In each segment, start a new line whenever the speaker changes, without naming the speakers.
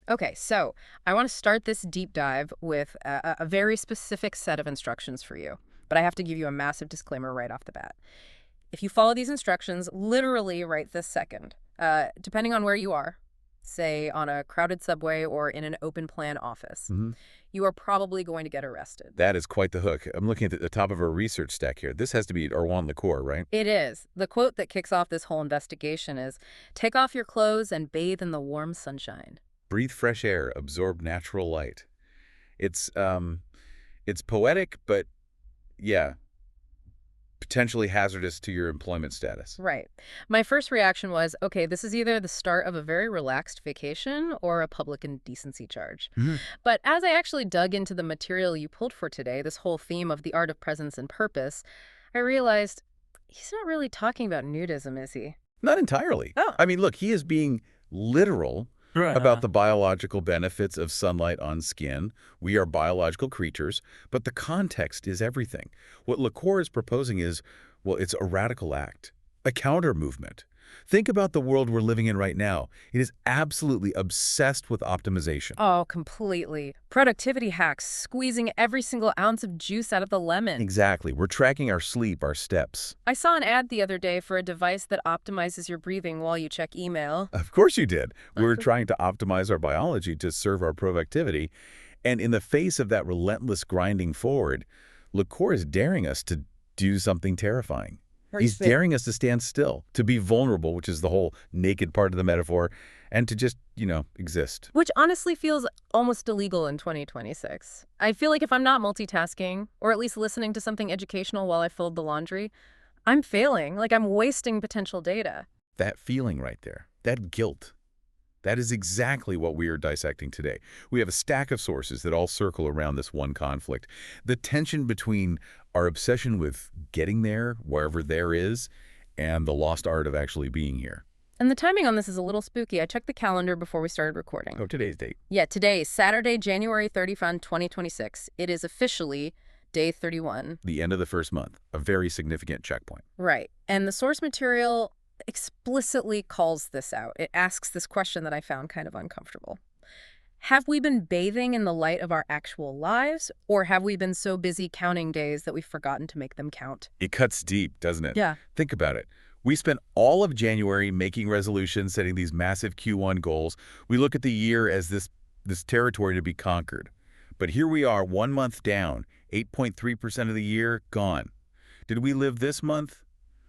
Okay, so I want to start this deep dive with a very specific set of instructions for you. But I have to give you a massive disclaimer right off the bat. If you follow these instructions literally right this second, depending on where you are, say on a crowded subway or in an open plan office,
Hmm.
you are probably going to get arrested.
That is quite the hook. I'm looking at the top of our research stack here. This has to be Erwan Lacour, right?
It is. The quote that kicks off this whole investigation is, "Take off your clothes and bathe in the warm sunshine."
Breathe fresh air, absorb natural light. It's um, it's poetic, but yeah, potentially hazardous to your employment status.
Right. My first reaction was, okay, this is either the start of a very relaxed vacation or a public indecency charge.
Mhm.
But as I actually dug into the material you pulled for today, this whole theme of the art of presence and purpose, I realized he's not really talking about nudism, is he?
Not entirely.
Oh,
I mean, look, he is being literal about
Right.
the biological benefits of sunlight on skin. We are biological creatures, but the context is everything. What Lacour is proposing is, well, it's a radical act, a counter movement. Think about the world we're living in right now. It is absolutely obsessed with optimization.
oh, completely. Productivity hacks, squeezing every single ounce of juice out of the lemon.
Exactly. We're tracking our sleep, our steps.
I saw an ad the other day for a device that optimizes your breathing while you check email.
Of course you did. We were trying to optimize our biology to serve our productivity. And in the face of that relentless grinding forward, Lacour is daring us to do something terrifying. He's daring us to stand still, to be vulnerable, which is the whole naked part of the metaphor, and to just, exist.
Which honestly feels almost illegal in 2026. I feel like if I'm not multitasking, or at least listening to something educational while I fold the laundry, I'm failing, like I'm wasting potential data.
That feeling right there, that guilt, that is exactly what we are dissecting today. We have a stack of sources that all circle around this one conflict. The tension between our obsession with getting there, wherever there is, and the lost art of actually being here.
And the timing on this is a little spooky. I checked the calendar before we started recording.
Oh, today's date.
Yeah, today, Saturday, January 31, 2026. It is officially day 31.
The end of the first month, a very significant checkpoint.
Right. And the source material explicitly calls this out. It asks this question that I found kind of uncomfortable. Have we been bathing in the light of our actual lives, or have we been so busy counting days that we've forgotten to make them count?
It cuts deep, doesn't it?
Yeah.
Think about it. We spent all of January making resolutions, setting these massive Q1 goals. We look at the year as this territory to be conquered. But here we are, 1 month down, 8.3% of the year gone. Did we live this month,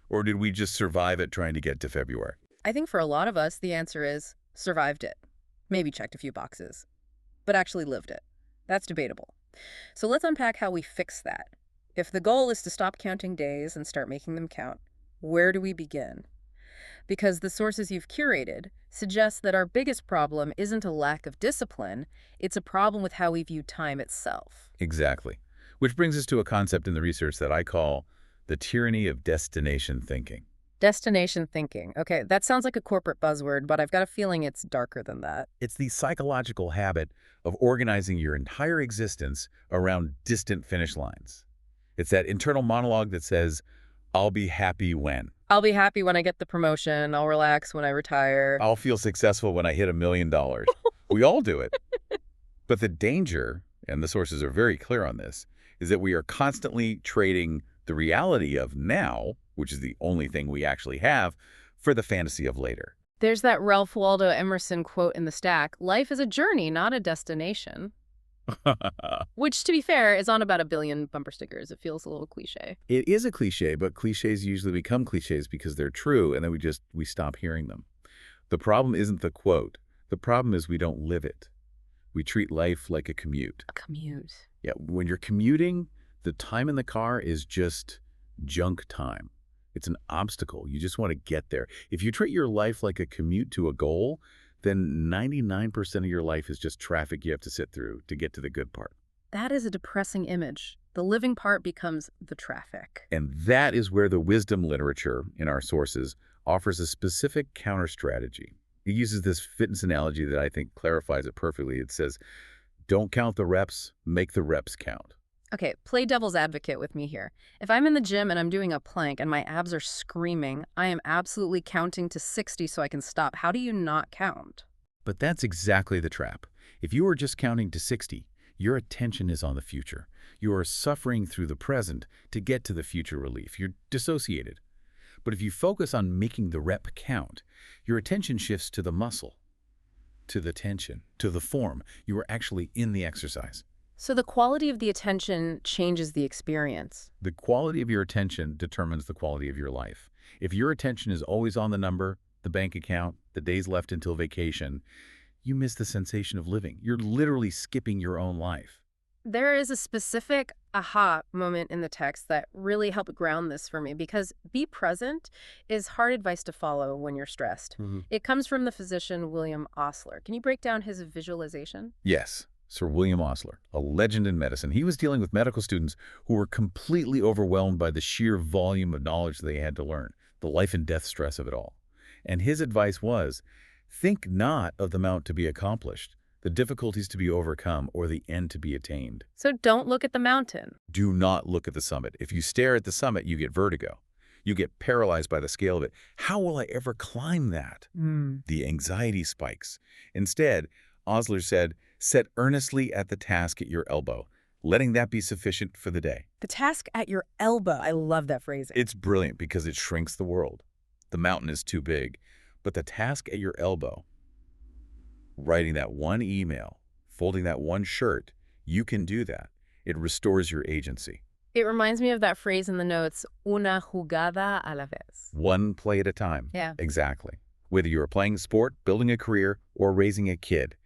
or did we just survive it trying to get to February?
I think for a lot of us, the answer is survived it. Maybe checked a few boxes, but actually lived it. That's debatable. So let's unpack how we fix that. If the goal is to stop counting days and start making them count, where do we begin? Because the sources you've curated suggest that our biggest problem isn't a lack of discipline, it's a problem with how we view time itself.
Exactly. Which brings us to a concept in the research that I call the tyranny of destination thinking.
Destination thinking. Okay, that sounds like a corporate buzzword, but I've got a feeling it's darker than that.
It's the psychological habit of organizing your entire existence around distant finish lines. It's that internal monologue that says, I'll be happy when.
I'll be happy when I get the promotion. I'll relax when I retire.
I'll feel successful when I hit $1 million. We all do it. But the danger, and the sources are very clear on this, is that we are constantly trading the reality of now, which is the only thing we actually have, for the fantasy of later.
There's that Ralph Waldo Emerson quote in the stack, "Life is a journey, not a destination." Which, to be fair, is on about 1 billion bumper stickers. It feels a little cliche.
It is a cliche, but cliches usually become cliches because they're true, and then we stop hearing them. The problem isn't the quote. The problem is we don't live it. We treat life like a commute.
A commute.
Yeah, when you're commuting, the time in the car is just junk time. It's an obstacle. You just want to get there. If you treat your life like a commute to a goal, then 99% of your life is just traffic you have to sit through to get to the good part.
That is a depressing image. The living part becomes the traffic.
And that is where the wisdom literature in our sources offers a specific counter strategy. It uses this fitness analogy that I think clarifies it perfectly. It says, don't count the reps, make the reps count.
Okay, play devil's advocate with me here. If I'm in the gym and I'm doing a plank and my abs are screaming, I am absolutely counting to 60 so I can stop. How do you not count?
But that's exactly the trap. If you are just counting to 60, your attention is on the future. You are suffering through the present to get to the future relief. You're dissociated. But if you focus on making the rep count, your attention shifts to the muscle, to the tension, to the form. You are actually in the exercise.
So the quality of the attention changes the experience.
The quality of your attention determines the quality of your life. If your attention is always on the number, the bank account, the days left until vacation, you miss the sensation of living. You're literally skipping your own life.
There is a specific aha moment in the text that really helped ground this for me, because be present is hard advice to follow when you're stressed. It comes from the physician William Osler. Can you break down his visualization?
Yes, Sir William Osler, a legend in medicine. He was dealing with medical students who were completely overwhelmed by the sheer volume of knowledge they had to learn, the life and death stress of it all. And his advice was, think not of the mount to be accomplished, the difficulties to be overcome, or the end to be attained.
So don't look at the mountain.
Do not look at the summit. If you stare at the summit, you get vertigo. You get paralyzed by the scale of it. How will I ever climb that? The anxiety spikes. Instead, Osler said, set earnestly at the task at your elbow, letting that be sufficient for the day.
The task at your elbow. I love that phrasing.
It's brilliant because it shrinks the world. The mountain is too big, but the task at your elbow, writing that one email, folding that one shirt, you can do that. It restores your agency.
It reminds me of that phrase in the notes, una jugada a la vez.
One play at a time.
Yeah.
Exactly. Whether you are playing a sport, building a career, or raising a kid,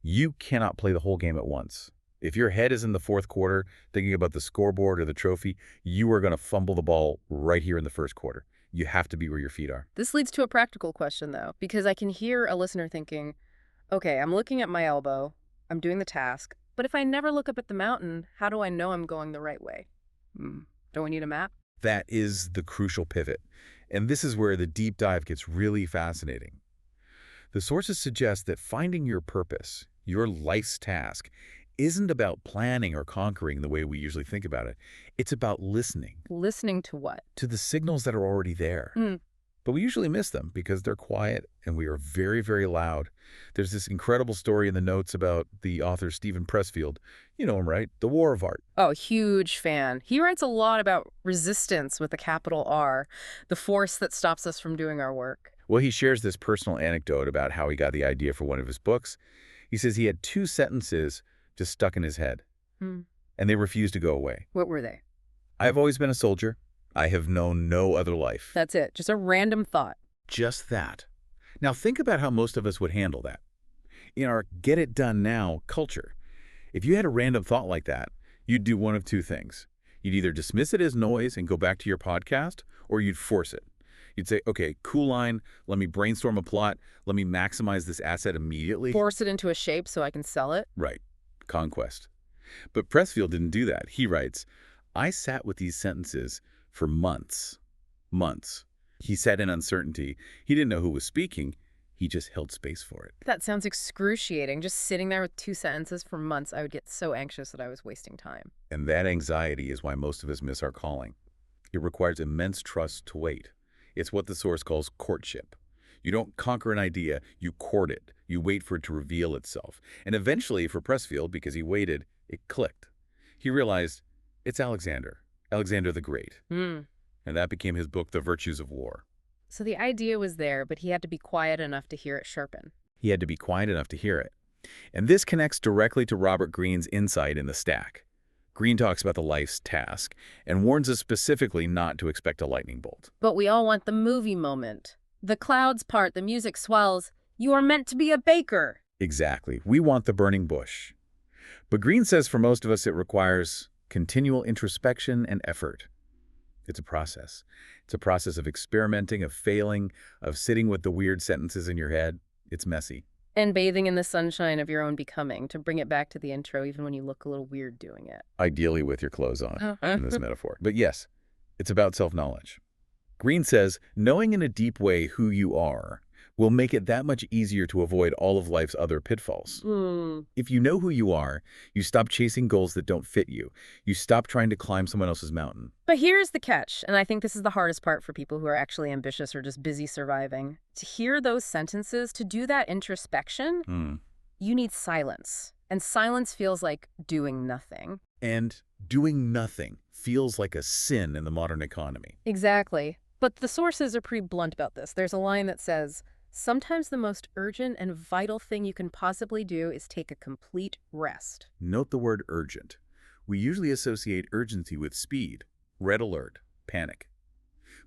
you cannot play the whole game at once. If your head is in the fourth quarter, thinking about the scoreboard or the trophy, you are going to fumble the ball right here in the first quarter. You have to be where your feet are.
This leads to a practical question, though, because I can hear a listener thinking, okay, I'm looking at my elbow, I'm doing the task, but if I never look up at the mountain, how do I know I'm going the right way? Don't we need a map?
That is the crucial pivot. And this is where the deep dive gets really fascinating. The sources suggest that finding your purpose, your life's task, isn't about planning or conquering the way we usually think about it. It's about listening.
Listening to what?
To the signals that are already there. But we usually miss them because they're quiet and we are very, very loud. There's this incredible story in the notes about the author Steven Pressfield. You know him, right? The War of Art.
Oh, huge fan. He writes a lot about resistance with a capital R, the force that stops us from doing our work.
Well, he shares this personal anecdote about how he got the idea for one of his books. He says he had 2 sentences just stuck in his head, and they refused to go away.
What were they?
I've always been a soldier. I have known no other life.
That's it. Just a random thought.
Just that. Now think about how most of us would handle that. In our get-it-done-now culture, if you had a random thought like that, you'd do one of 2 things. You'd either dismiss it as noise and go back to your podcast, or you'd force it. You'd say, okay, cool line, let me brainstorm a plot, let me maximize this asset immediately.
Force it into a shape so I can sell it?
Right. Conquest. But Pressfield didn't do that. He writes, I sat with these sentences for months. Months. He sat in uncertainty. He didn't know who was speaking. He just held space for it.
That sounds excruciating. Just sitting there with 2 sentences for months, I would get so anxious that I was wasting time.
And that anxiety is why most of us miss our calling. It requires immense trust to wait. It's what the source calls courtship. You don't conquer an idea, you court it. You wait for it to reveal itself. And eventually, for Pressfield, because he waited, it clicked. He realized, it's Alexander the Great. And that became his book, The Virtues of War.
So the idea was there, but he had to be quiet enough to hear it sharpen.
He had to be quiet enough to hear it. And this connects directly to Robert Greene's insight in The Stack. Greene talks about the life's task and warns us specifically not to expect a lightning bolt.
But we all want the movie moment. The clouds part, the music swells. You are meant to be a baker.
Exactly. We want the burning bush. But Greene says for most of us it requires continual introspection and effort. It's a process. It's a process of experimenting, of failing, of sitting with the weird sentences in your head. It's messy.
And bathing in the sunshine of your own becoming, to bring it back to the intro even when you look a little weird doing it.
Ideally with your clothes on, in this metaphor. But yes, it's about self-knowledge. Greene says, knowing in a deep way who you are will make it that much easier to avoid all of life's other pitfalls. If you know who you are, you stop chasing goals that don't fit you. You stop trying to climb someone else's mountain.
But here's the catch, and I think this is the hardest part for people who are actually ambitious or just busy surviving. To hear those sentences, to do that introspection, You need silence. And silence feels like doing nothing.
And doing nothing feels like a sin in the modern economy.
Exactly. But the sources are pretty blunt about this. There's a line that says, sometimes the most urgent and vital thing you can possibly do is take a complete rest.
Note the word urgent. We usually associate urgency with speed, red alert, panic.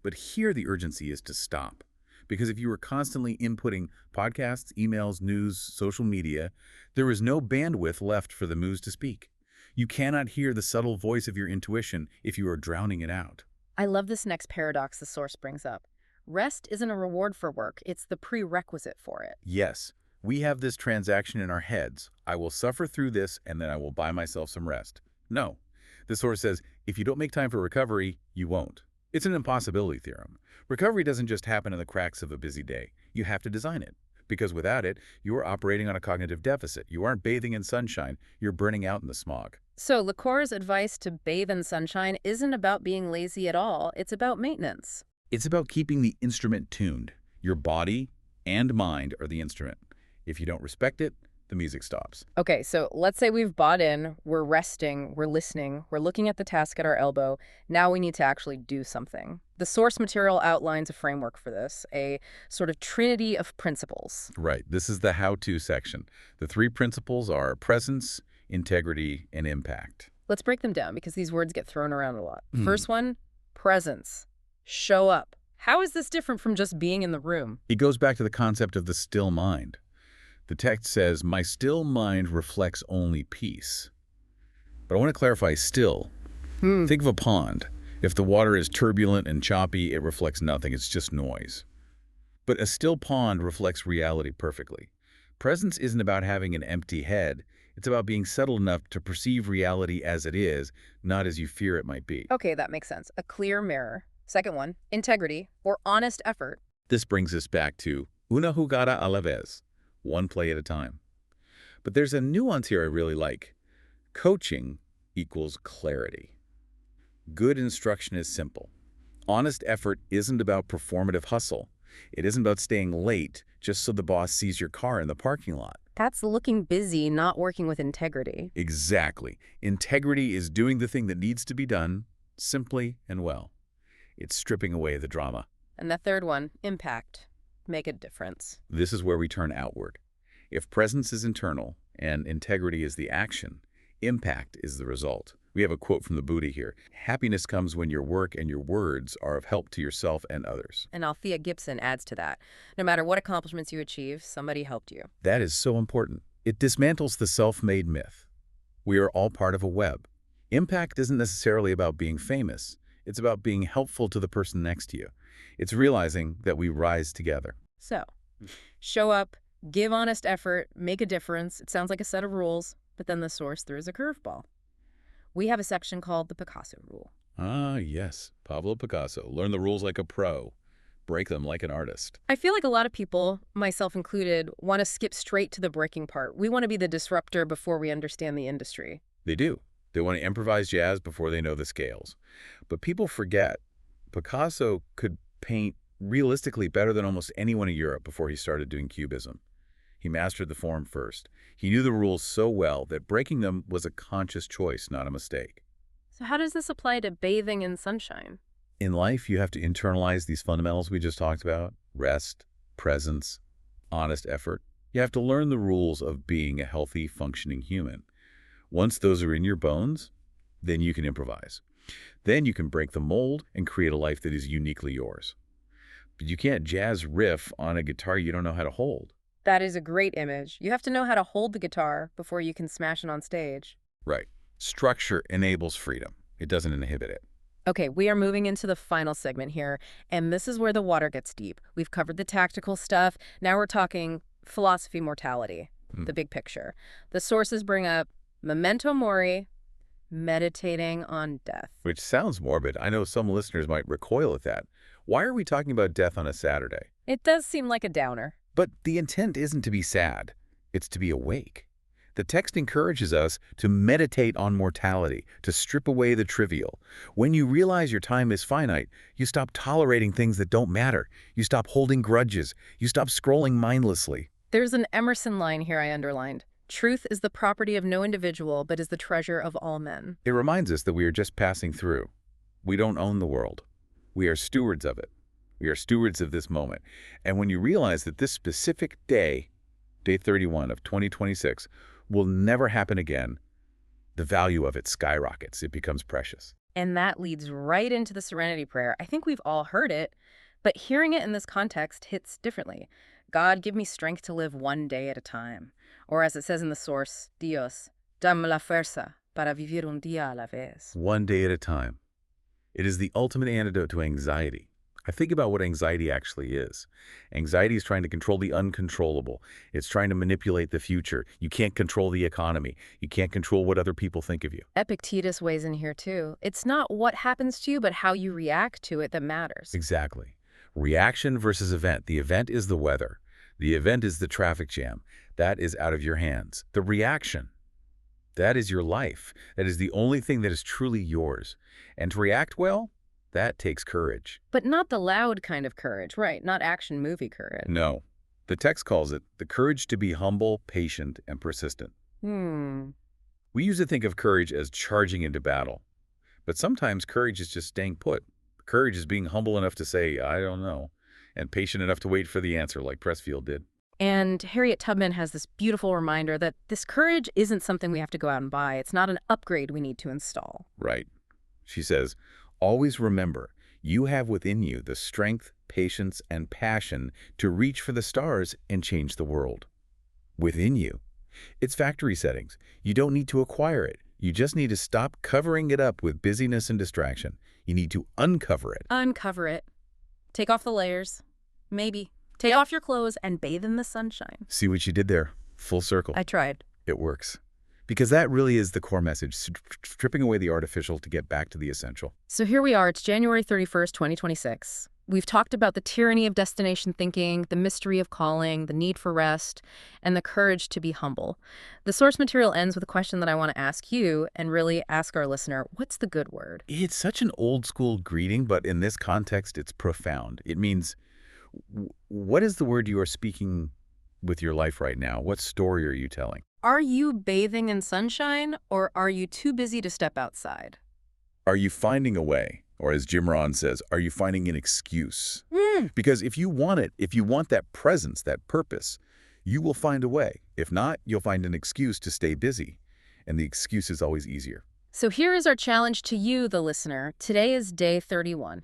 But here the urgency is to stop. Because if you were constantly inputting podcasts, emails, news, social media, there is no bandwidth left for the muse to speak. You cannot hear the subtle voice of your intuition if you are drowning it out.
I love this next paradox the source brings up. Rest isn't a reward for work, it's the prerequisite for it.
Yes, we have this transaction in our heads. I will suffer through this and then I will buy myself some rest. No. The source says, if you don't make time for recovery, you won't. It's an impossibility theorem. Recovery doesn't just happen in the cracks of a busy day. You have to design it. Because without it, you are operating on a cognitive deficit. You aren't bathing in sunshine. You're burning out in the smog.
So Lacour's advice to bathe in sunshine isn't about being lazy at all. It's about maintenance.
It's about keeping the instrument tuned. Your body and mind are the instrument. If you don't respect it, the music stops.
Okay, so let's say we've bought in, we're resting, we're listening, we're looking at the task at our elbow. Now we need to actually do something. The source material outlines a framework for this, a sort of trinity of principles.
Right. This is the how-to section. The 3 principles are presence, integrity, and impact.
Let's break them down because these words get thrown around a lot. First one, presence. Show up. How is this different from just being in the room?
It goes back to the concept of the still mind. The text says, my still mind reflects only peace. But I want to clarify still. Think of a pond. If the water is turbulent and choppy, it reflects nothing. It's just noise. But a still pond reflects reality perfectly. Presence isn't about having an empty head. It's about being settled enough to perceive reality as it is, not as you fear it might be.
Okay, that makes sense. A clear mirror. Second one, integrity or honest effort.
This brings us back to una jugada a la vez, one play at a time. But there's a nuance here I really like. Coaching equals clarity. Good instruction is simple. Honest effort isn't about performative hustle. It isn't about staying late just so the boss sees your car in the parking lot.
That's looking busy, not working with integrity.
Exactly. Integrity is doing the thing that needs to be done, simply and well. It's stripping away the drama.
And the third one, impact. Make a difference.
This is where we turn outward. If presence is internal and integrity is the action, impact is the result. We have a quote from the Buddha here. Happiness comes when your work and your words are of help to yourself and others.
And Althea Gibson adds to that. No matter what accomplishments you achieve, somebody helped you.
That is so important. It dismantles the self-made myth. We are all part of a web. Impact isn't necessarily about being famous. It's about being helpful to the person next to you. It's realizing that we rise together.
So, show up, give honest effort, make a difference. It sounds like a set of rules, but then the source throws a curveball. We have a section called the Picasso Rule.
Ah, yes. Pablo Picasso. Learn the rules like a pro. Break them like an artist.
I feel like a lot of people, myself included, want to skip straight to the breaking part. We want to be the disruptor before we understand the industry.
They do. They want to improvise jazz before they know the scales. But people forget Picasso could paint realistically better than almost anyone in Europe before he started doing Cubism. He mastered the form first. He knew the rules so well that breaking them was a conscious choice, not a mistake.
So how does this apply to bathing in sunshine?
In life, you have to internalize these fundamentals we just talked about: rest, presence, honest effort. You have to learn the rules of being a healthy, functioning human. Once those are in your bones, then you can improvise. Then you can break the mold and create a life that is uniquely yours. But you can't jazz riff on a guitar you don't know how to hold.
That is a great image. You have to know how to hold the guitar before you can smash it on stage.
Right. Structure enables freedom. It doesn't inhibit it.
Okay, we are moving into the final segment here, and this is where the water gets deep. We've covered the tactical stuff. Now we're talking philosophy mortality, the big picture. The sources bring up memento mori, meditating on death.
Which sounds morbid. I know some listeners might recoil at that. Why are we talking about death on a Saturday?
It does seem like a downer.
But the intent isn't to be sad. It's to be awake. The text encourages us to meditate on mortality, to strip away the trivial. When you realize your time is finite, you stop tolerating things that don't matter. You stop holding grudges. You stop scrolling mindlessly.
There's an Emerson line here I underlined. Truth is the property of no individual, but is the treasure of all men.
It reminds us that we are just passing through. We don't own the world. We are stewards of it. We are stewards of this moment. And when you realize that this specific day, day 31 of 2026, will never happen again, the value of it skyrockets. It becomes precious.
And that leads right into the Serenity Prayer. I think we've all heard it, but hearing it in this context hits differently. God, give me strength to live one day at a time. Or as it says in the source, Dios, dame la fuerza para vivir un día a la vez.
One day at a time. It is the ultimate antidote to anxiety. I think about what anxiety actually is. Anxiety is trying to control the uncontrollable. It's trying to manipulate the future. You can't control the economy. You can't control what other people think of you.
Epictetus weighs in here too. It's not what happens to you, but how you react to it that matters.
Exactly. Reaction versus event. The event is the weather. The event is the traffic jam. That is out of your hands. The reaction, that is your life. That is the only thing that is truly yours. And to react well, that takes courage.
But not the loud kind of courage, right? Not action movie courage.
No. The text calls it the courage to be humble, patient, and persistent. We usually think of courage as charging into battle. But sometimes courage is just staying put. Courage is being humble enough to say, I don't know, and patient enough to wait for the answer like Pressfield did.
And Harriet Tubman has this beautiful reminder that this courage isn't something we have to go out and buy. It's not an upgrade we need to install.
Right. She says, always remember, you have within you the strength, patience, and passion to reach for the stars and change the world. Within you. It's factory settings. You don't need to acquire it. You just need to stop covering it up with busyness and distraction. You need to uncover it.
Uncover it. Take off the layers. Maybe. Take off your clothes and bathe in the sunshine.
See what you did there? Full circle.
I tried.
It works. Because that really is the core message, stripping away the artificial to get back to the essential.
So here we are. It's January 31st, 2026. We've talked about the tyranny of destination thinking, the mystery of calling, the need for rest, and the courage to be humble. The source material ends with a question that I want to ask you and really ask our listener, what's the good word?
It's such an old school greeting, but in this context, it's profound. It means, what is the word you are speaking with your life right now? What story are you telling?
Are you bathing in sunshine, or are you too busy to step outside?
Are you finding a way? Or as Jim Rohn says, are you finding an excuse? Because if you want it, if you want that presence, that purpose, you will find a way. If not, you'll find an excuse to stay busy. And the excuse is always easier.
So here is our challenge to you, the listener. Today is day 31.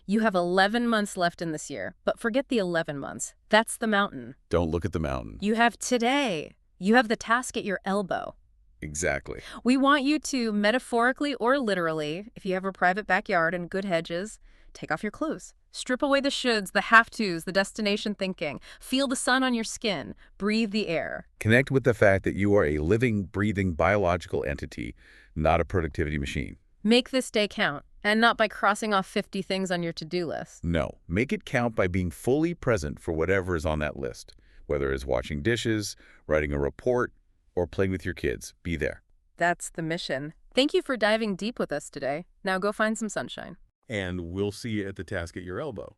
You have 11 months left in this year, but forget the 11 months. That's the mountain.
Don't look at the mountain.
You have today. You have the task at your elbow.
Exactly.
We want you to, metaphorically or literally, if you have a private backyard and good hedges, take off your clothes. Strip away the shoulds, the have-tos, the destination thinking. Feel the sun on your skin. Breathe the air.
Connect with the fact that you are a living, breathing, biological entity, not a productivity machine.
Make this day count, and not by crossing off 50 things on your to-do list.
No. Make it count by being fully present for whatever is on that list. Whether it's washing dishes, writing a report, or playing with your kids. Be there.
That's the mission. Thank you for diving deep with us today. Now go find some sunshine.
And we'll see you at the task at your elbow.